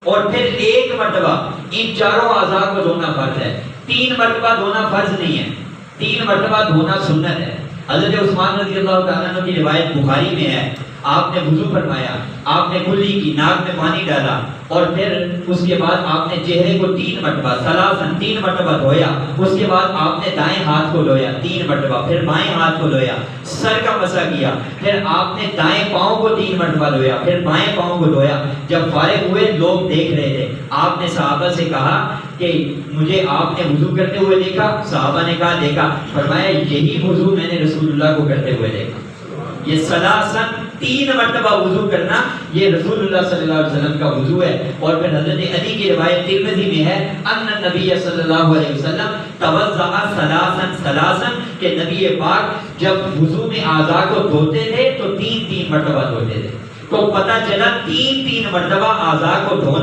اور پھر ایک مرتبہ ان چاروں اعضاء کو دھونا فرض ہے، 3 مرتبہ دھونا فرض نہیں ہے، 3 مرتبہ دھونا سنت ہے۔ حضرت عثمان رضی اللہ تعالیٰ عنہ کی روایت بخاری میں ہے، آپ نے وضو فرمایا، آپ نے کلی کی، ناک میں پانی ڈالا، اور پھر اس کے بعد آپ نے چہرے کو 3 مرتبہ ثلاثاً 3 مرتبہ دھویا، اس کے بعد آپ نے دائیں ہاتھ کو دھویا 3 مرتبہ، پھر بائیں ہاتھ کو دھویا، سر کا مسح کیا، پھر آپ نے دائیں پاؤں کو 3 مرتبہ دھویا، پھر بائیں پاؤں کو دھویا۔ جب فارغ ہوئے لوگ دیکھ رہے تھے، آپ نے صحابہ سے کہا کہ مجھے آپ نے وضو کرتے ہوئے دیکھا؟ صحابہ نے کہا دیکھا۔ فرمایا یہی وضو میں نے رسول اللہ کو کرتے ہوئے دیکھا۔ یہ ثلاثاً 3 مرتبہ وضو کرنا یہ رسول اللہ صلی اللہ علیہ وسلم کا وضو ہے۔ اور پھر حضرت علی کی روایت ترمذی میں ہے ان نبی صلی اللہ علیہ وسلم توضأ ثلاثاً کہ نبی پاک جب وضو میں اعضاء کو دھوتے تھے تو 3 مرتبہ دھوتے تھے۔ تو پتہ چلا 3 مرتبہ اعضاء کو دھونا